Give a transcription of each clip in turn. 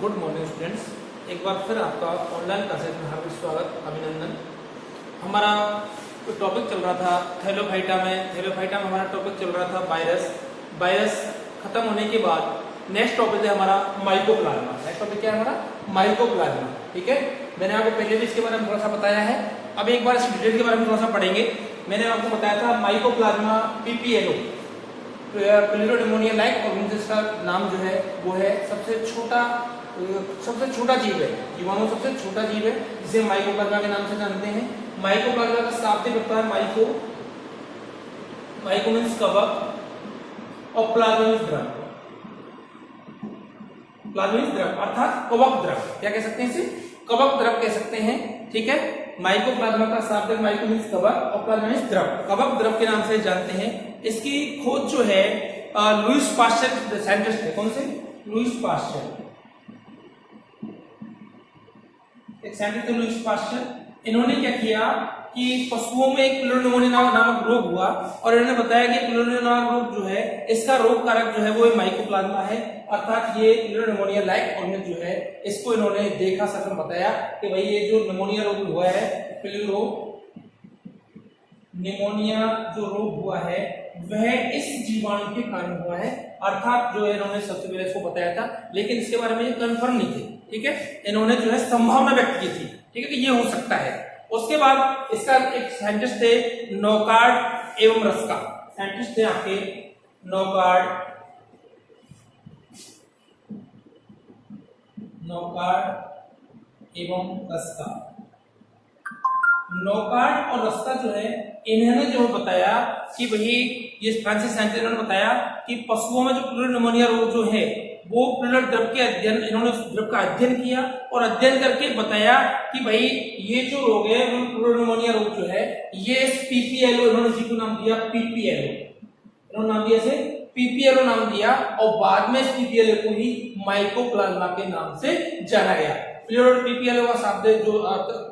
Good morning students, एक बार फिर आपका ऑनलाइन क्लासेस में हार्दिक स्वागत, अभिनंदन। हमारा जो टॉपिक चल रहा था थैलोफाइटा में हमारा टॉपिक चल रहा था वायरस खत्म होने के बाद नेक्स्ट टॉपिक है हमारा माइकोप्लाज्मा। नेक्स्ट टॉपिक क्या है हमारा? माइकोप्लाज्मा। ठीक है, मैंने आपको पहले भी इसके बारे में थोड़ा सा बताया है, अब एक बार इस डिटेल के बारे में थोड़ा सा पढ़ेंगे। मैंने आपको बताया था माइकोप्लाज्मा पीपीएलओ, प्लेरोनिमोनिया लाइक ऑर्गेनिज्म का नाम जो है वो है सबसे छोटा जीव है, जीवाणु सबसे छोटा जीव है जिसे माइकोप्लाज्मा के नाम से जानते हैं। माइकोप्लाज्मा का शाब्दिक अर्थ है माइको मींस कवक और प्लाज्मा मींस द्रव। प्लाज्मा मींस द्रव अर्थात कवक द्रव, क्या कह सकते हैं इसे? कवक द्रव कह सकते हैं। ठीक है, माइकोप्लाज्मा का शाब्दिक माइको मींस कवक और प्लाज्मा मींस द्रव, कवक द्रव के नाम से जानते हैं। इसकी खोज जो है लुईस पास्चर साइंटिस्ट थे। कौन से? लुईस पास्चर, एक साइंटिस्ट थे लुईस पास्चर। इन्होंने क्या किया कि पशुओं में एक प्लेरोनिमोनिया नामक रोग हुआ और इन्होंने बताया कि प्लेरोनिमोनिया नामक रोग जो है इसका रोग कारक जो है वो माइकोप्लाज्मा है, अर्थात ये प्लेरोनिमोनिया लाइक ऑर्गेनिज्म जो है इसको इन्होंने देखा, सफल बताया कि भाई ये जो निमोनिया रोग हुआ है, निमोनिया जो रोग हुआ है वह इस जीवाणु के कारण हुआ है, अर्थात जो इन्होंने सबसे पहले इसको बताया था, लेकिन इसके बारे में ये कंफर्म नहीं थे। ठीक है, इन्होंने जो है संभावना व्यक्त की थी, ठीक है, कि ये हो सकता है। उसके बाद इसका एक साइंटिस्ट थे नौकार्ड एवं रस्का, साइंटिस्ट थे आपके नौकार्ड एवं रस्का। नौकार्ड और रस्का जो है इन्होंने जो बताया कि भाई ये फ्रांसीसी साइंटिस्ट ने बताया कि पशुओं में जो प्लेरोनिमोनिया रोग जो है वो प्लेरो द्रव के अध्ययन, इन्होंने द्रव का अध्ययन किया और अध्ययन करके बताया कि भाई ये जो रोग है वो प्लेरोनिमोनिया रोग जो है ये पीपीएलओ, इन्होंने जी को नाम दिया पीपीएलओ, इन्होंने नाम दिया इसे पीपीएलओ नाम दिया और बाद में इस पीपीएलओ को ही माइकोप्लाज्मा के नाम से जाना गया। पीपीएलओ का शब्द जो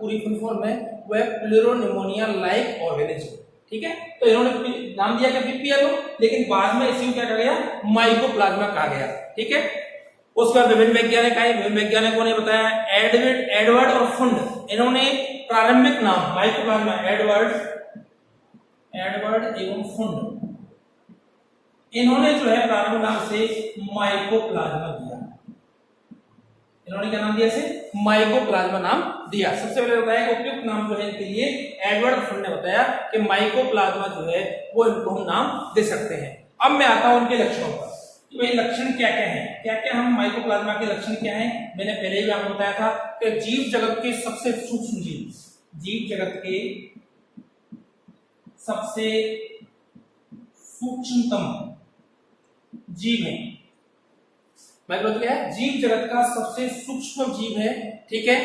पूरी फुल फॉर्म है वह प्लेरोनिमोनिया लाइक ऑर्गेनिज्म। ठीक है, तो इन्होंने नाम दिया क्या? पीपीएलओ, लेकिन बाद में इसी को क्या कहा गया? माइकोप्लाज्मा कहा गया। ठीक है, उसका विभिन्न वैज्ञानिकों ने बताया एडवर्ड और फुंड, इन्होंने प्रारंभिक नाम माइकोप्लाज्मा एडवर्ड एवं फुंड, इन्होंने जो है प्रारंभिक नाम से माइकोप्लाज्मा दिया। इन्होंने क्या नाम दिया? इसे माइकोप्लाज्मा नाम दिया। सबसे पहले बताया कि उपयुक्त नाम जो है इनके लिए एडवर्ड फुंड ने बताया कि माइकोप्लाज्मा जो है वो इनको हम नाम दे सकते हैं। अब मैं आता हूं उनके लक्षणों पर, तो ये लक्षण क्या क्या हैं, क्या क्या हम माइकोप्लाज्मा के लक्षण क्या हैं। मैंने पहले ही आपको बताया था कि जीव जगत के सबसे सूक्ष्म जीव जगत के सबसे सूक्ष्मतम जीव है। माइक्रो क्या है? जीव जगत का सबसे सूक्ष्म जीव है। ठीक है,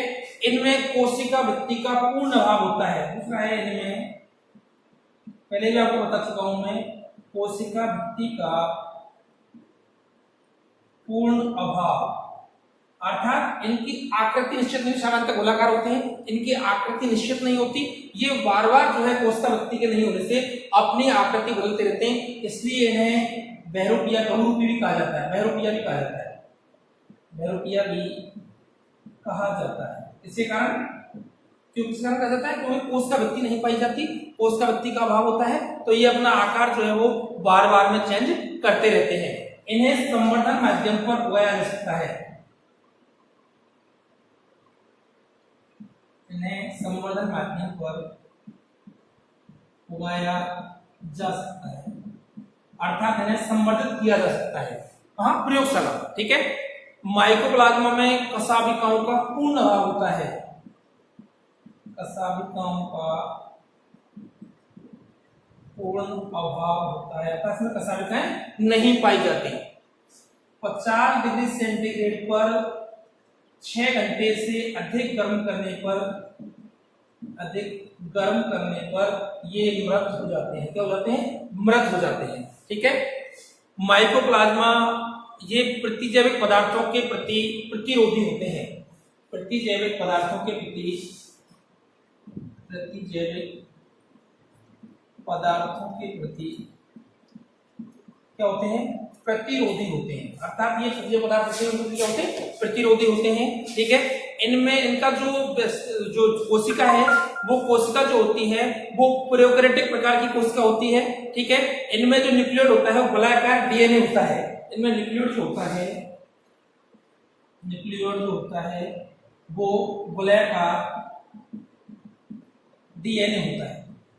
इनमें कोशिका वृत्ति का पूर्ण अभाव होता है। दूसरा है इनमें, पहले भी आपको बता चुका हूं मैं, कोशिका वृत्ति का पूर्ण अभाव, अर्थात इनकी आकृति निश्चित नहीं, सामान्यतः गोलाकार होते हैं, इनकी आकृति निश्चित नहीं होती, ये बार बार जो है कोशिका वृत्ति के नहीं होने से अपनी आकृति बदलते रहते हैं, इसलिए इन्हें बहुरूपी भी कहा जाता है, बहरूपिया भी कहा जाता है, इसके कारण क्योंकि कहा जाता है क्योंकि कोशिका वृत्ति नहीं पाई जाती, कोशिका वृत्ति का अभाव होता है, तो ये अपना आकार जो है वो बार बार में चेंज करते रहते हैं। इन्हें संवर्धन माध्यम पर उगाया जा सकता है, इन्हें संवर्धन माध्यम पर उगाया जा सकता है, अर्थात इन्हें संवर्धित किया जा सकता है। कहां? प्रयोगशाला। ठीक है, माइकोप्लाज्मा में कशाभिकाओं का पूर्ण अभाव होता है, कशाभिकाओं का पूर्ण अभाव होता है, अर्थात इसमें कशाभिकाएं नहीं पाई जाती। 50 डिग्री सेंटीग्रेड पर 6 घंटे से अधिक गर्म करने पर ये मृत हो जाते हैं। क्या हो जाते हैं? मृत हो जाते हैं। ठीक है, माइकोप्लाज्मा ये प्रतिजैविक पदार्थों के प्रति प्रतिरोधी होते हैं, प्रतिजैविक पदार्थों के प्रति क्या होते हैं? प्रतिरोधी होते हैं, अर्थात ये सक्रिय पदार्थ क्या होते हैं, प्रतिरोधी होते हैं। ठीक है, इनमें इनका जो कोशिका है वो कोशिका जो होती है वो प्रोकैरियोटिक प्रकार की कोशिका होती है। ठीक है, इनमें जो न्यूक्लियोइड होता है वो गोलाकार डीएनए होता है। इनमें न्यूक्लियोइड जो होता है, न्यूक्लियोइड जो होता है वो गोलाकार डीएनए होता है।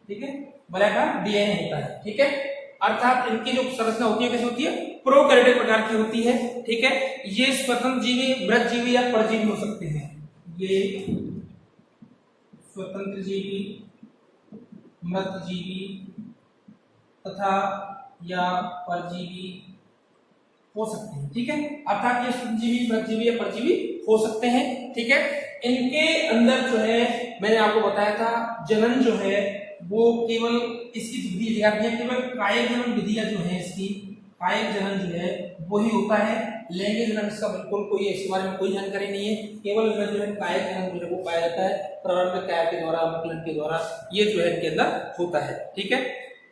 ठीक है, गोलाकार डीएनए होता है। ठीक है, अर्थात इनकी जो संरचना होती है कैसी होती है, प्रोकैरियोटिक प्रकार की होती है। ठीक है, ये स्वतंत्र जीवी, मृत जीवी या परजीवी हो सकते हैं। ये स्वतंत्र जीवी, मृत जीवी तथा या परजीवी हो सकते हैं। ठीक है, अर्थात ये स्वतंत्र जीवी, मृत जीवी या परजीवी हो सकते हैं। ठीक है, इनके अंदर जो है मैंने आपको बताया था जनन जो है वो केवल इसकी विधि दिखाती है, केवल कायिक जनन विधियां जो है इसकी, कायिक जनन जो है वही होता है। लैंगिक जनन इसका बिल्कुल कोई इसके बारे में कोई जानकारी नहीं है, केवल इनमें जो है कायिक जनन जो है वो पाया जाता है प्रारंभिक काया के द्वारा, मुकुलन के द्वारा, ये जो है इनके अंदर होता है। ठीक है,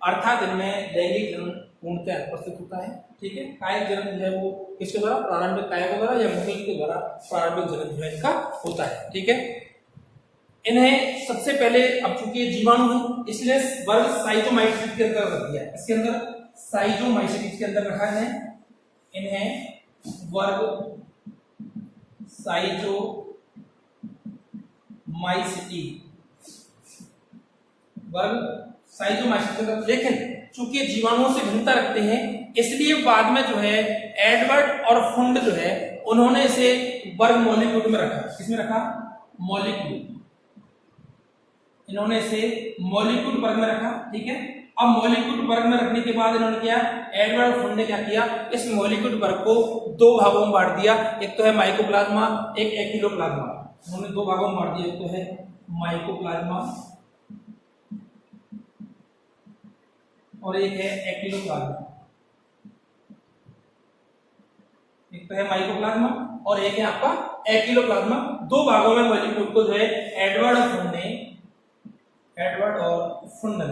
अर्थात इनमें लैंगिक जनन पूर्णतः अनुपस्थित होता है। ठीक है, कायिक जनन जो है वो किसके द्वारा, प्रारंभिक काया के द्वारा या मुकुलन के द्वारा प्रारंभिक जनन जो है इनका होता है। ठीक है, इन्हें सबसे पहले, अब चूंकि ये जीवाणु है इसलिए वर्ग साइटोमाइसीट्स के अंदर रख दिया, इसके अंदर साइटोमाइसीट्स के अंदर रखा है। इन्हें वर्ग साइटोमाइसीटी, वर्ग साइटोमाइसीट्स के अंदर। लेकिन चूंकि जीवाणुओं से भिन्नता रखते हैं इसलिए बाद में जो है एडवर्ड और फुंड जो है उन्होंने इसे वर्ग मॉलिक्यूल में रखा। किसमें रखा, मॉलिक्यूल, इन्होंने इसे मॉलिक्यूल वर्ग में रखा। ठीक है, अब मॉलिक्यूल वर्ग में रखने के बाद इन्होंने क्या, एडवर्ड फुंड ने क्या किया, इस मॉलिक्यूल वर्ग को दो भागों में बांट दिया। एक तो है माइकोप्लाज्मा, एक एक्टिलोप्लाज्मा। उन्होंने दो भागों में बांट दिया, एक तो है माइकोप्लाज्मा और एक है एक्टिलोप्लाज्मा। एक तो है माइकोप्लाज्मा और एक है आपका एक्टिलोप्लाज्मा। दो भागों में मॉलिक्यूल को जो है एडवर्ड और फुंड ने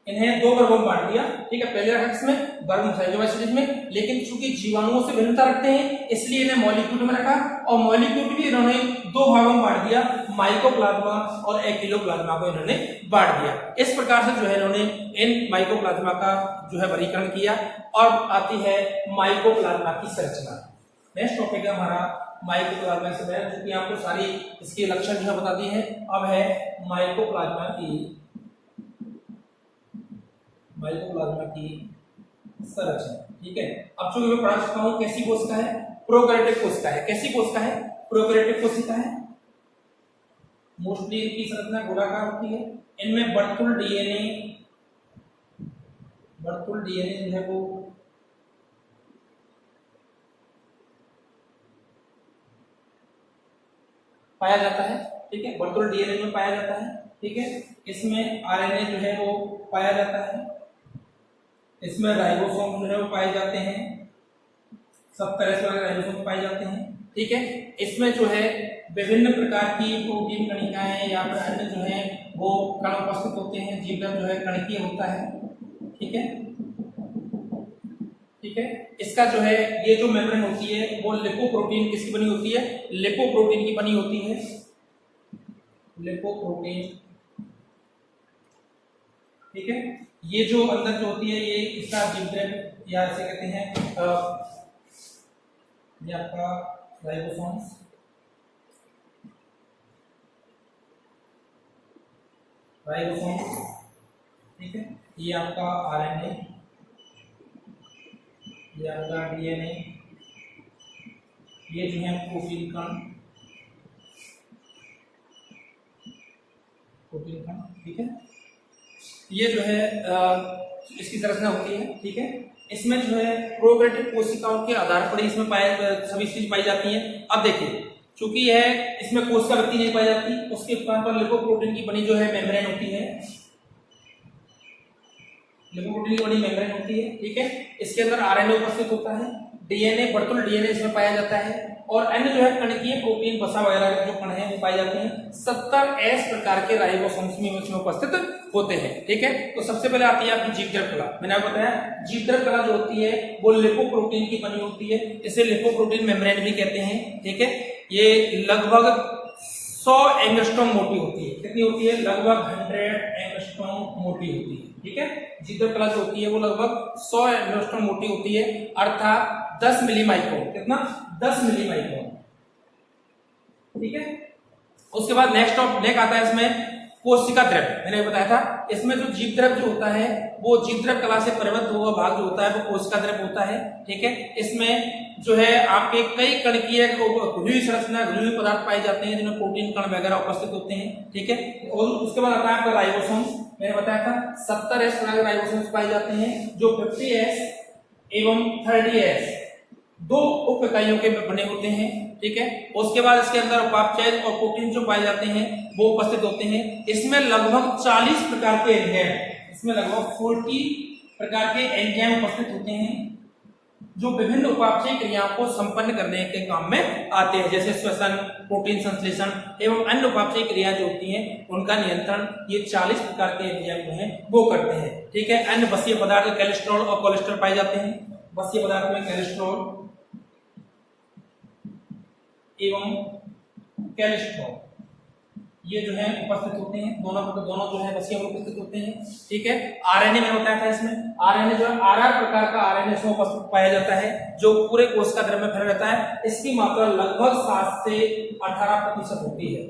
इन्हें दो वर्गों में बांट दिया। ठीक है, पहले रखा किसमें, वर्ग साइटोमाइसीट्स में, लेकिन चूंकि जीवाणुओं से भिन्नता रखते हैं इसलिए इन्हें मॉलिक्यूल में रखा और मॉलिक्यूल भी इन्होंने दो भागों में बांट दिया, माइकोप्लाज्मा और एक्टिलोप्लाज्मा को इन्होंने बांट दिया। इस प्रकार से जो है इन्होंने इन माइकोप्लाज्मा का जो है वर्गीकरण किया और आती है माइकोप्लाज्मा की संरचना। नेक्स्ट टॉपिक है हमारा माइकोप्लाज्मा से पहले, क्योंकि आपको सारी इसके लक्षण जो है बता दिए हैं। अब है माइकोप्लाज्मा की संरचना। ठीक है, अब जो मैं पढ़ा चुका हूं कैसी कोशिका है, प्रोकैरियोटिक कोशिका है। कैसी कोशिका है, प्रोकैरियोटिक कोशिका है। मोस्टली इनकी संरचना गोलाकार होती है। इनमें बर्तुल डीएनए जो है वो पाया जाता है। ठीक है, बर्तुल डीएनए में पाया जाता है। ठीक है, इसमें आरएनए जो है वो पाया जाता है, इसमें राइबोसोम जो है वो पाए जाते हैं, सब तरह से राइबोसोम पाए जाते हैं। ठीक है, इसमें जो है विभिन्न प्रकार की प्रोटीन कणिकाएं या फिर अन्य जो है वो कण उपस्थित होते हैं। जीवन जो है कणकीय होता है। ठीक है, ठीक है, इसका जो है ये जो मेम्ब्रेन होती है वो लिपोप्रोटीन किसकी बनी होती है, लिपोप्रोटीन की बनी होती है, लिपोप्रोटीन। ठीक है, ये जो अंदर जो होती है ये इसका जिब्रेन या इसे कहते हैं ये आपका राइबोसोम्स, ठीक है, ये आपका आरएनए, ये आपका डीएनए, ये जो है प्रोटीन कण, ठीक है, ये जो है इसकी संरचना होती है। ठीक है, इसमें जो है प्रोकैरियोटिक कोशिकाओं के आधार पर इसमें सभी चीज पाई जाती है। अब देखिए, चूंकि यह इसमें कोशिका व्यक्ति नहीं पाई जाती, उसके स्थान पर लिपोप्रोटीन की बनी जो है मेम्ब्रेन होती है। लिपोप्रोटीन की बड़ी मेम्ब्रेन होती है, ठीक है। इसके अंदर आरएनए उपस्थित होता है, डीएनए, वर्तुल डीएनए इसमें पाया जाता है, और अन्य जो है कणकीय प्रोटीन वसा वगैरह जो कण है वो पाए जाते हैं। 70S प्रकार के राइबोसोम्स में इसमें उपस्थित होते हैं, ठीक है। तो सबसे पहले आती है आपकी जीवद्रव कला। मैंने आपको बताया जीवद्रव कला जो होती है वो लिपोप्रोटीन की बनी होती है, इसे लिपोप्रोटीन मेम्ब्रेन भी कहते हैं, ठीक है। ये लगभग 100 एंगस्ट्रॉम मोटी होती है। कितनी होती है? लगभग 100 एंगस्ट्रॉम मोटी होती है, ठीक है। जीवद्रव कला जो होती है वो लगभग 100 एंगस्ट्रॉम मोटी होती है, अर्थात 10 मिली माइक्रोन। कितना? 10 मिली माइक्रोन, ठीक है। उसके बाद नेक्स्ट आता है इसमें कोशिका द्रव। मैंने बताया था इसमें जो जीवद्रव जो होता है वो जीवद्रव कला से परिवर्तित हुआ भाग जो होता है वो कोशिका द्रव होता है, ठीक है। इसमें जो है आपके कई कणकीय घुली संरचना, घुली पदार्थ पाए जाते हैं जिनमें प्रोटीन कण वगैरह उपस्थित होते हैं, ठीक है। और उसके बाद आता है आपका राइबोसोम। मैंने बताया था 70S प्रकार के राइबोसोम्स पाए जाते हैं जो 50S एवं 30S दो उप इकाइयों के बने होते हैं, ठीक है। उसके बाद इसके अंदर उपापचय और प्रोटीन जो पाए जाते हैं वो उपस्थित होते हैं। इसमें लगभग 40 प्रकार के एंजाइम, इसमें लगभग 40 प्रकार के एंजाइम उपस्थित होते हैं जो विभिन्न उपापचय क्रियाओं को संपन्न करने के काम में आते हैं, जैसे श्वसन, प्रोटीन संश्लेषण एवं अन्य उपापचय क्रियाएं जो होती हैं उनका नियंत्रण ये 40 प्रकार के एंजाइम जो हैं वो करते हैं, ठीक है। अन्य बसीय पदार्थ कोलेस्ट्रॉल और कोलेस्ट्रॉल पाए जाते हैं। बसीय पदार्थ में कोलेस्ट्रॉल एवं कोलेस्ट्रॉल ये जो है उपस्थित होते हैं, दोनों जो है बसीय में उपस्थित होते हैं, ठीक है। आरएनए में बताया था, इसमें आरएनए जो है आरआर प्रकार का आरएनए इसमें उपस्थित पाया जाता है जो पूरे कोशिका द्रव्य में फैला रहता है। इसकी मात्रा लगभग 7 से 18% होती है।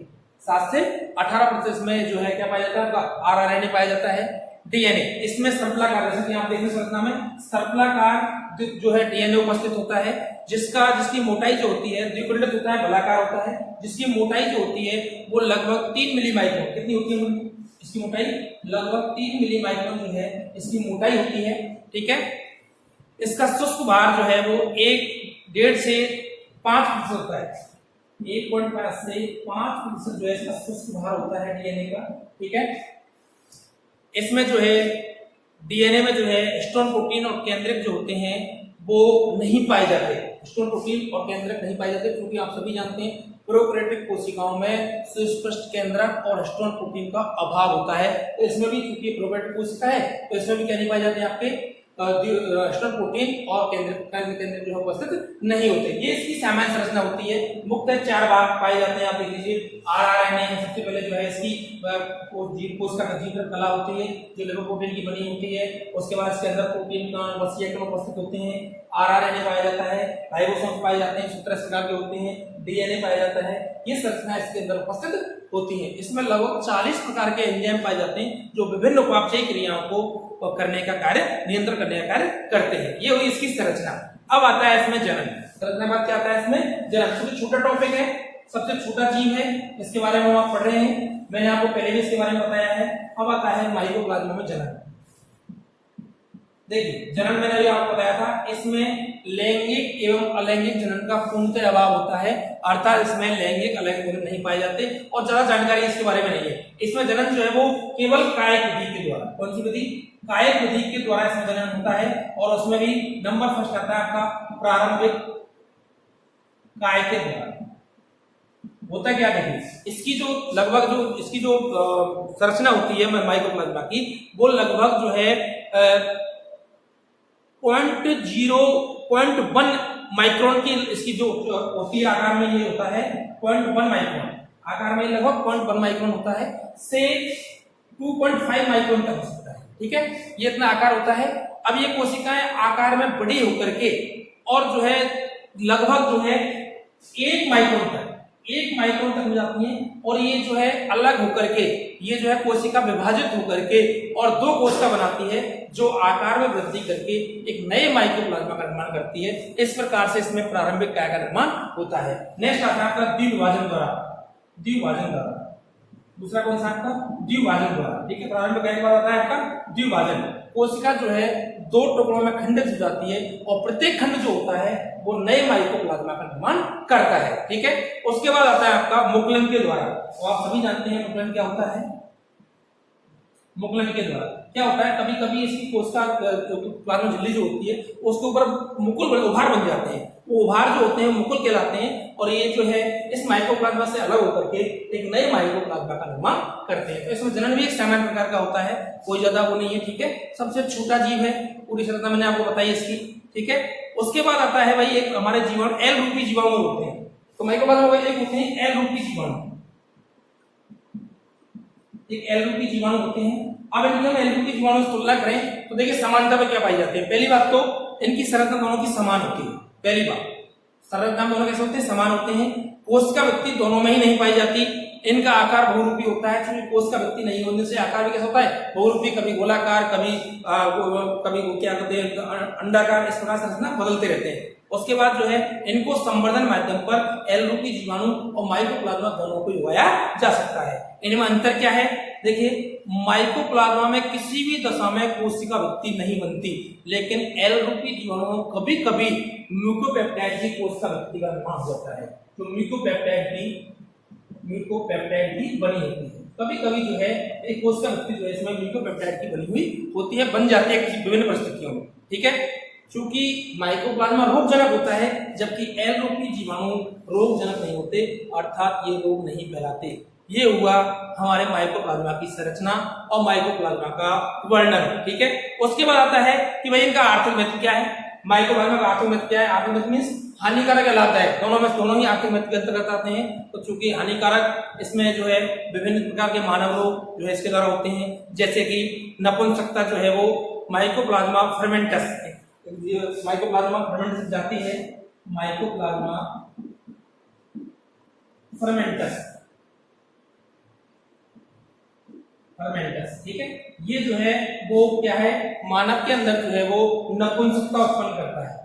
7 से 18% में जो है क्या पाया जाता है? आरआरएनए पाया जाता है। डीएनए, इसमें सर्पिलाकार, जैसे कि आप देखें संरचना में सर्पिलाकार जो है डीएनए उपस्थित होता है, जिसकी मोटाई जो होती है द्विकुंडक होता है, भलाकार होता है, जिसकी मोटाई जो होती है वो लगभग 3 मिली माइक्रोन। कितनी होती है इसकी मोटाई? लगभग 3 मिली माइक्रोन जो है इसकी मोटाई होती है, ठीक है। इसका शुष्क भार जो है वो 1.5 से 5% होता है। 1.5 से 5% जो है इसका शुष्क भार होता है डीएनए का, ठीक है। इसमें जो है डीएनए में जो है हिस्टोन प्रोटीन और केंद्रक जो होते हैं वो नहीं पाए जाते। हिस्टोन प्रोटीन और केंद्रक नहीं पाए जाते क्योंकि आप सभी जानते हैं प्रोकैरियोटिक कोशिकाओं में सुस्पष्ट केंद्रक और हिस्टोन प्रोटीन का अभाव होता है। तो इसमें भी क्योंकि प्रोकैरियोटिक कोशिका है तो इसमें भी क्या नहीं पाए जाते आपके हिस्टोन प्रोटीन और केंद्रक जो है उपस्थित नहीं होते। ये इसकी सामान्य संरचना होती है। मुख्यतः 4 भाग पाए जाते हैं। आप देख लीजिए आरआरएनए सबसे पहले जो है इसकी कोशिका का जीवद्रव कला होती है जो लिपोप्रोटीन की बनी होती है। उसके बाद इसके अंदर प्रोटीन कण, बसीय कण उपस्थित होते हैं। आरआरएनए पाया जाता है, राइबोसोम पाए जाते हैं, 17 प्रकार के होते हैं, डीएनए पाया जाता है। ये संरचना इसके अंदर उपस्थित होती है। इसमें लगभग 40 प्रकार के एंजाइम पाए जाते हैं जो विभिन्न उपापचयी क्रियाओं को करने का कार्य, नियंत्रण करने का कार्य करते हैं। ये हुई इसकी संरचना। अब आता है इसमें जनन। संरचना बाद क्या आता है इसमें? जनन। सबसे छोटा टॉपिक है, सबसे छोटा जीव है, इसके बारे में आप पढ़ रहे हैं, मैंने आपको पहले भी इसके बारे में बताया है। अब आता है माइकोप्लाज्मा में जनन। देखिए जनन मैंने अभी आपको बताया था, इसमें लैंगिक एवं अलैंगिक जनन का पूर्णतः अभाव होता है, अर्थात इसमें लैंगिक अलैंगिक जनन नहीं पाए जाते और ज्यादा जानकारी इसके बारे में नहीं है। इसमें जनन जो है वो केवल कायिक विधि के द्वारा, कौन सी विधि? कायिक विधि के द्वारा इसमें जनन होता है। और उसमें भी नंबर फर्स्ट आता है आपका प्रारंभिक काय के द्वारा। होता क्या देखिए, इसकी जो लगभग जो इसकी जो संरचना होती है माइकोप्लाज्मा की, वो लगभग जो है 0.1 माइक्रोन की इसकी जो होती है, आकार में ये होता है 0.1 माइक्रोन, आकार में लगभग 0.1 माइक्रोन होता है, से 2.5 माइक्रोन तक हो सकता है, ठीक है। ये इतना आकार होता है। अब ये कोशिकाएं आकार में बड़ी होकर के और जो है लगभग जो है 1 माइक्रोन तक हो जाती हैं और ये जो है अलग होकर के ये जो है कोशिका विभाजित होकर के और 2 कोशिका बनाती है जो आकार में वृद्धि करके एक नए माइकोप्लाज्मा का निर्माण करती है। इस प्रकार से इसमें प्रारंभिक काय का निर्माण होता है। नेक्स्ट आता है आपका द्विभाजन द्वारा। दूसरा कौन सा आपका? द्विभाजन द्वारा, ठीक है। प्रारंभिक काय के बाद आता है आपका द्विभाजन। कोशिका जो है 2 टुकड़ों में खंडित हो जाती है और प्रत्येक खंड जो होता है वो नए माइकोप्लाज्मा का निर्माण करता है, ठीक है। उसके बाद आता है आपका मुकुलन के द्वारा। और आप सभी जानते हैं मुकुलन क्या होता है? मुकुलन के द्वारा क्या होता है, कभी कभी इसकी कोशिका प्लाज्मा झिल्ली जो होती है उसके ऊपर मुकुल उभार बन जाते हैं, वो उभार जो होते हैं मुकुल कहलाते हैं, और ये जो है इस माइकोप्लाज्मा से अलग होकर के एक नए माइकोप्लाज्मा का निर्माण करते हैं। तो इसमें जनन भी एक सामान्य प्रकार का होता है, कोई ज्यादा वो नहीं है, ठीक है। सबसे छोटा जीव है, पूरी संरचना मैंने आपको बताई इसकी, ठीक है। उसके बाद आता है भाई एक हमारे जीवाणु, एल रूपी जीवाणु होते हैं। तो माइकोप्लाज्मा एक होते हैं एल रूपी जीवाणु, एक एल रूपी जीवाणु होते हैं। अब इनकी हम एल रूपी जीवाणु से तुलना करें तो देखिए समानता में क्या पाई जाती है। पहली बात तो इनकी संरचना दोनों की समान होती है, पहली बात संरचना दोनों कैसे होते हैं, समान होते हैं। कोशिका वृत्ति दोनों में ही नहीं पाई जाती, इनका आकार बहुरूपी होता है, क्योंकि कोशिका वृत्ति नहीं होने से आकार भी कैसा होता है, बहुरूपी, कभी गोलाकार, कभी क्या कहते हैं अंडाकार, इस प्रकार संरचना बदलते रहते हैं। उसके बाद जो है इनको संवर्धन माध्यम पर एल रूपी जीवाणु और माइकोप्लाज्मा दोनों को उगाया जा सकता है। इनमें अंतर क्या है, देखिए माइकोप्लाज्मा में किसी भी दशा में कोशिका वृत्ति नहीं बनती, लेकिन एल रूपी जीवाणु कभी कभी म्यूकोपेप्टाइड की कोशिका वृत्ति का निर्माण हो जाता है। तो म्यूकोपेप्टाइड भी बनी होती है, कभी कभी जो है एक कोशिका वृत्ति जो है इसमें म्यूकोपेप्टाइड की बनी हुई होती है, बन जाती है किसी विभिन्न परिस्थितियों में, ठीक है। चूंकि माइकोप्लाज्मा रोगजनक होता है, जबकि एल रूपी जीवाणु रोगजनक नहीं होते, अर्थात ये रोग नहीं फैलाते। ये हुआ हमारे माइकोप्लाज्मा की संरचना और माइकोप्लाज्मा का वर्णन, ठीक है। उसके बाद आता है कि भाई इनका आर्थिक महत्व क्या है। माइकोप्लाज्मा का आर्थिक महत्व क्या है, आर्थिक महत्व मीन्स हानिकारक या लाभदायक, दोनों ही आर्थिक महत्व के अंतर्गत आते हैं। तो चूंकि हानिकारक, इसमें जो है विभिन्न प्रकार के मानव रोग जो है इसके द्वारा होते हैं, जैसे कि नपुंसकता जो है वो माइकोप्लाज्मा फर्मेंटस, माइकोप्लाज्मा फर्मेंटस जाती है, माइकोप्लाज्मा फर्मेंटस, ठीक है। ये जो है वो क्या है, मानव के अंदर जो है वो नपुंसकता उत्पन्न करता है,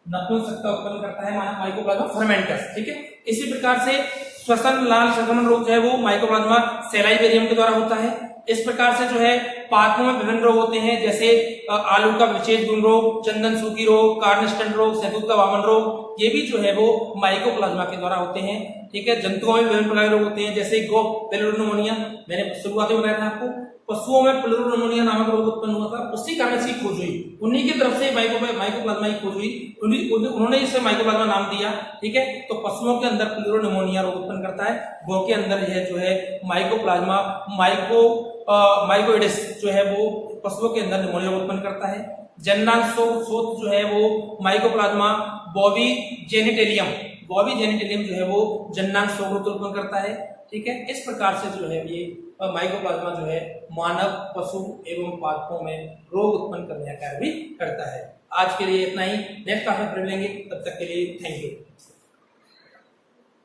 नपुंसकता उत्पन्न करता है माइकोप्लाज्मा फर्मेंटस, ठीक है। इसी प्रकार से श्वसन लाल संक्रमण रोग जो है वो माइकोप्लाज्मा सेलाइवेरियम के द्वारा होता है। इस प्रकार से जो है पादपों में विभिन्न रोग होते हैं, जैसे आलू का विशेष गुण रोग, चंदन सूखी रोग, कार्निस्टन रोग, शहतूत का वामन रोग, ये भी जो है वो माइकोप्लाज्मा के द्वारा होते हैं, ठीक है। जंतुओं में विभिन्न प्रकार के रोग होते हैं, जैसे गो पेलिरोनिमोनिया, मैंने शुरुआत में बताया था आपको, पशुओं में पेलिरोनिमोनिया नामक रोग उत्पन्न हुआ था, उसी कारण से खोज हुई, उन्हीं की तरफ से माइकोप्लाज्मा की खोज हुई, उन्होंने इसे माइकोप्लाज्मा नाम दिया, ठीक है। तो पशुओं के अंदर पेलिरोनिमोनिया रोग उत्पन्न करता है, गौ के अंदर यह जो है माइकोप्लाज्मा माइकोइडिस जो है वो पशुओं के अंदर निमोनिया उत्पन्न करता है। जननांग शोथ जो है वो माइकोप्लाज्मा बॉबी जेनिटेलियम जो है वो जननांग शोथ उत्पन्न करता है, ठीक है। इस प्रकार से जो है ये माइकोप्लाज्मा जो है मानव, पशु एवं पादपों में रोग उत्पन्न करने का कार्य भी करता है। आज के लिए इतना ही, नेक्स्ट क्लास में फिर मिलेंगे, तब तक के लिए थैंक यू।